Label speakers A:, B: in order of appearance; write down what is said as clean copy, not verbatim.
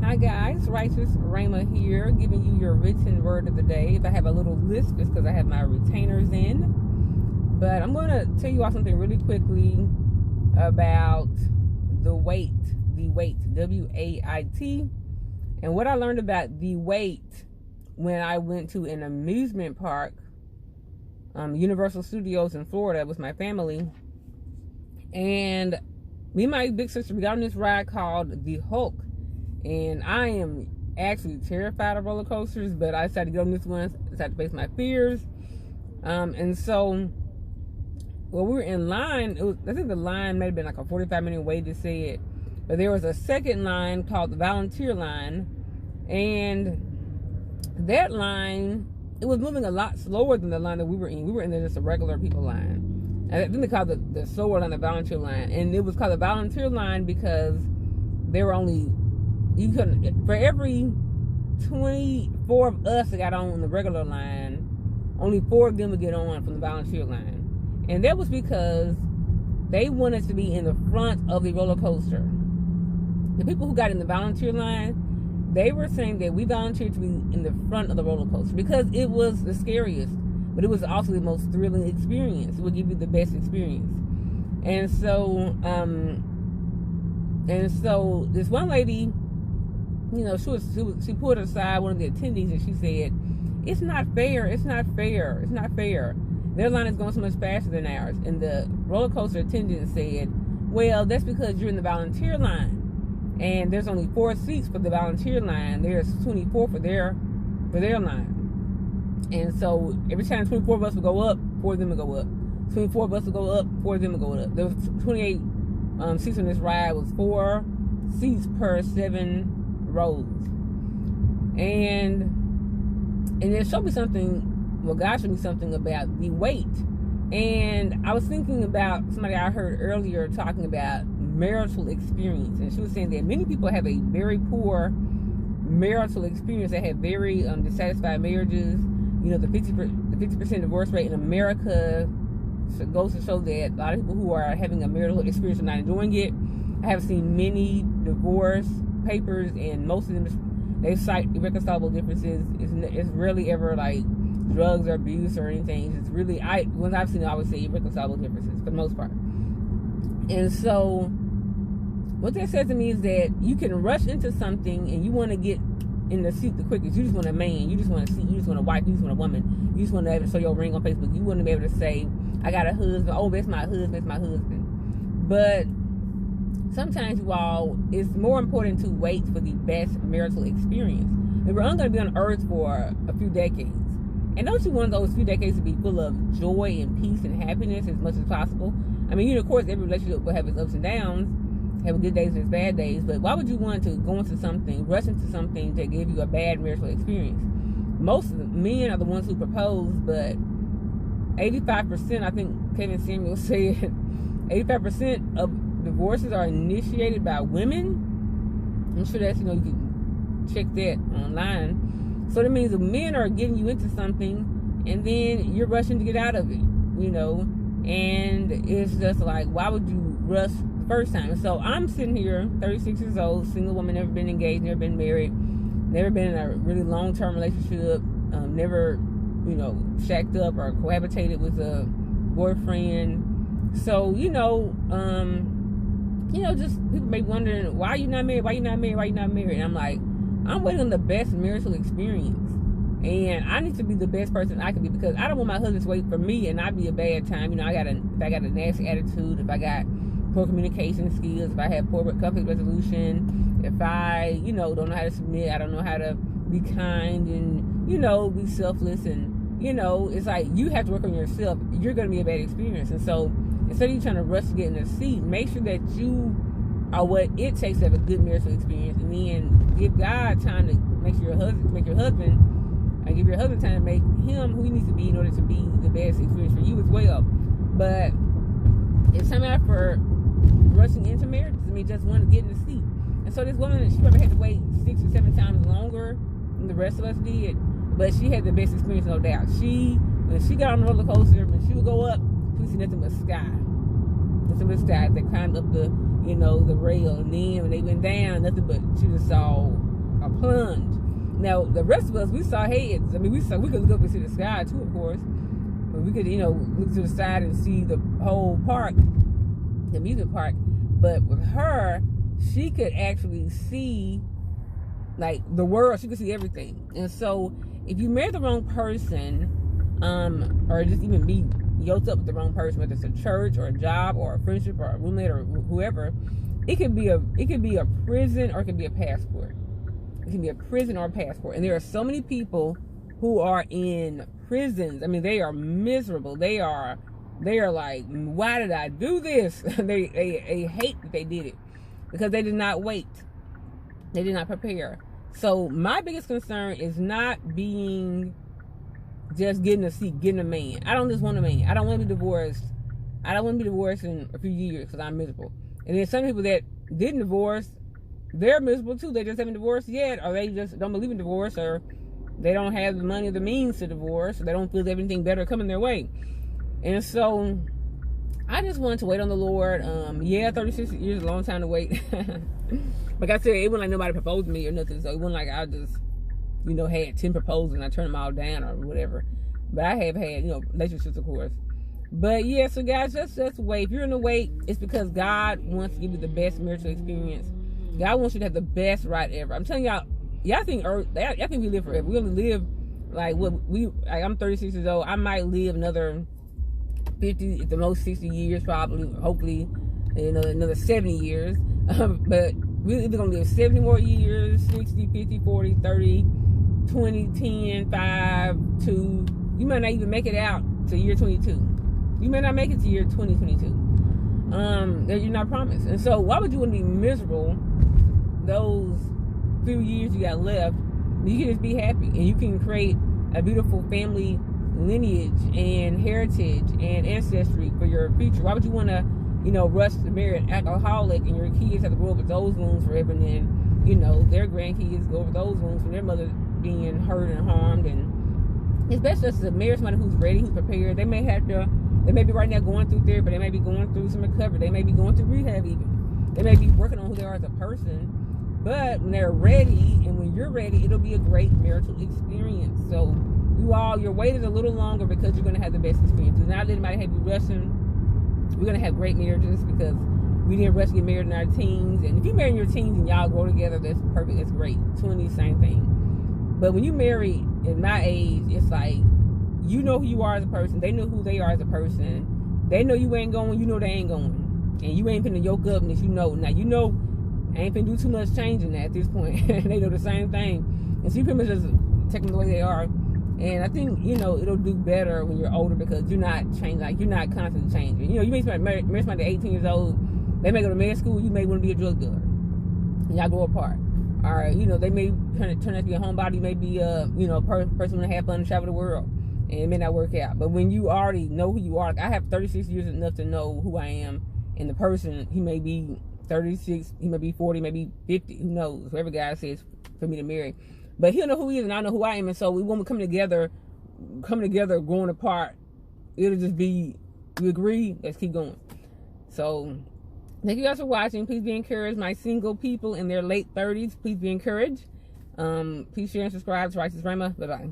A: Hi guys, Righteous Rhema here, giving you your written word of the day. If I have a little list, it's because I have my retainers in. But I'm going to tell you all something really quickly about the weight, W-A-I-T, and what I learned about the weight when I went to an amusement park, Universal Studios in Florida with my family. And me and my big sister, we got on this ride called the Hulk. And I am actually terrified of roller coasters, but I decided to go on this one. I decided to face my fears. And so, well, we were in line. I think the line may have been like a 45-minute wait to say it. But there was a second line called the volunteer line. And that line, it was moving a lot slower than the line that we were in. We were in just a regular people line. I think they called the slower line the volunteer line. And it was called the volunteer line because there were only... You couldn't, for every 24 of us that got on the regular line, only 4 of them would get on from the volunteer line. And that was because they wanted to be in the front of the roller coaster. The people who got in the volunteer line, they were saying that we volunteered to be in the front of the roller coaster because it was the scariest, but it was also the most thrilling experience. It would give you the best experience. And so this one lady, you know, she pulled aside one of the attendees and she said, it's not fair. Their line is going so much faster than ours. And the roller coaster attendant said, well, that's because you're in the volunteer line. And there's only 4 seats for the volunteer line. There's 24 for their line. And so every time 24 of us would go up, 4 of them would go up. 24 of us would go up, 4 of them would go up. There was 28 seats on this ride. It was 4 seats per 7 rows. And it showed me something, well, God showed me something about the weight. And I was thinking about somebody I heard earlier talking about marital experience. And she was saying that many people have a very poor marital experience. They have very dissatisfied marriages. You know, the 50% divorce rate in America goes to show that a lot of people who are having a marital experience are not enjoying it. I have seen many divorce papers, and most of them, they cite irreconcilable differences. It's rarely ever like drugs or abuse or anything. It's really, when I've seen it, I would say irreconcilable differences for the most part. And so what that says to me is that you can rush into something and you want to get in the seat the quickest. You just want a man, you just want a seat, you just want a wife, you just want a woman, you just want to be able to show your ring on Facebook, you want to be able to say, I got a husband, oh, that's my husband. But sometimes, you all, it's more important to wait for the best marital experience. And we're only going to be on earth for a few decades. And don't you want those few decades to be full of joy and peace and happiness as much as possible? I mean, you know, of course, every relationship will have its ups and downs, have good days and its bad days, but why would you want to go into something, rush into something to give you a bad marital experience? Most of the men are the ones who propose, but 85%, I think Kevin Samuel said, 85% of divorces are initiated by women. I'm sure that's, you know, you can check that online. So that means the men are getting you into something and then you're rushing to get out of it, you know. And it's just like, why would you rush the first time? So I'm sitting here, 36 years old, single woman, never been engaged, never been married, never been in a really long-term relationship, never, you know, shacked up or cohabitated with a boyfriend. So, just people may be wondering, why are you not married? And I'm like, I'm waiting on the best marital experience. And I need to be the best person I can be, because I don't want my husband to wait for me and not be a bad time. You know, if I got a nasty attitude, if I got poor communication skills, if I have poor conflict resolution, if I, don't know how to submit, I don't know how to be kind and, be selfless. And, it's like, you have to work on yourself. You're going to be a bad experience. And so instead of you trying to rush to get in the seat, make sure that you are what it takes to have a good marital experience, and then give God time to make your husband, and give your husband time to make him who he needs to be in order to be the best experience for you as well. But it's time out for rushing into marriage. I mean, just want to get in the seat. And so this woman, she probably had to wait 6 or 7 times longer than the rest of us did, but she had the best experience, no doubt. When she got on the roller coaster, when she would go up, she would see nothing but sky. Nothing but sky. They climbed up the, you know, the rail. And then when they went down, nothing but you just saw a plunge. Now, the rest of us, we saw heads. I mean, we could look up and see the sky, too, of course. But we could, you know, look to the side and see the whole park, the amusement park. But with her, she could actually see, like, the world. She could see everything. And so, if you marry the wrong person, or just even be yoked up with the wrong person, whether it's a church or a job or a friendship or a roommate or whoever, it could be a prison or it could be a passport. It can be a prison or a passport. And there are so many people who are in prisons. I mean, they are miserable. They are like, why did I do this? they hate that they did it because they did not wait. They did not prepare. So my biggest concern is not being just getting a man. I don't just want a man. I don't want to be divorced. I don't want to be divorced in a few years because I'm miserable. And then some people that didn't divorce, they're miserable too. They just haven't divorced yet, or they just don't believe in divorce, or they don't have the money or the means to divorce, or they don't feel anything better coming their way. And so I just wanted to wait on the Lord. 36 years is a long time to wait. Like I said, it wasn't like nobody proposed to me or nothing, so it wasn't like I just, you know, had 10 proposals and I turned them all down or whatever. But I have had, you know, relationships, of course. But yeah, so guys, just wait. If you're in the wait, it's because God wants to give you the best marital experience. God wants you to have the best ride ever. I'm telling y'all think we live forever. We only live like I'm 36 years old. I might live another 50, at the most 60 years, probably, hopefully, you know, another 70 years. But we're either gonna live 70 more years, 60, 50, 40, 30, 20, 10, 5, 2. You might not even make it out to year 22. You may not make it to year 2022. That you're not promised. And so why would you want to be miserable those few years you got left? You can just be happy and you can create a beautiful family lineage and heritage and ancestry for your future. Why would you want to, you know, rush to marry an alcoholic and your kids have to grow up with those wounds forever, and then, you know, their grandkids go over those wounds from their mother being hurt and harmed? And it's best just to marry somebody who's ready, who's prepared. They may be right now going through therapy. They may be going through some recovery. They may be going through rehab even. They may be working on who they are as a person. But when they're ready and when you're ready, it'll be a great marital experience. So your wait is a little longer because you're going to have the best experience. Do not let anybody have you rushing. We're going to have great marriages because we didn't rush to get married in our teens. And if you marry in your teens and y'all grow together, that's perfect. That's great. 20, same thing. But when you marry at my age, it's like, you know who you are as a person. They know who they are as a person. They know you ain't going. You know they ain't going. And you ain't finna yoke up unless you know. Now, you know, I ain't finna do too much changing that at this point. They know the same thing. And so you pretty much just take them the way they are. And I think, you know, it'll do better when you're older because you're not changing. Like, you're not constantly changing. You know, you may marry somebody 18 years old. They may go to med school. You may want to be a drug dealer. And y'all go apart. Or, you know, they may turn out to be a homebody. You may be a, you know, a person who have fun and travel the world. And it may not work out. But when you already know who you are, like I have 36 years enough to know who I am. And the person, he may be 36, he may be 40, maybe 50, who knows, whoever God says for me to marry. But he'll know who he is and I know who I am. And so when we come together, growing apart, it'll just be, we agree, let's keep going. So thank you guys for watching. Please be encouraged. My single people in their late 30s, please be encouraged. Please share and subscribe to Righteous Rhema. Bye-bye.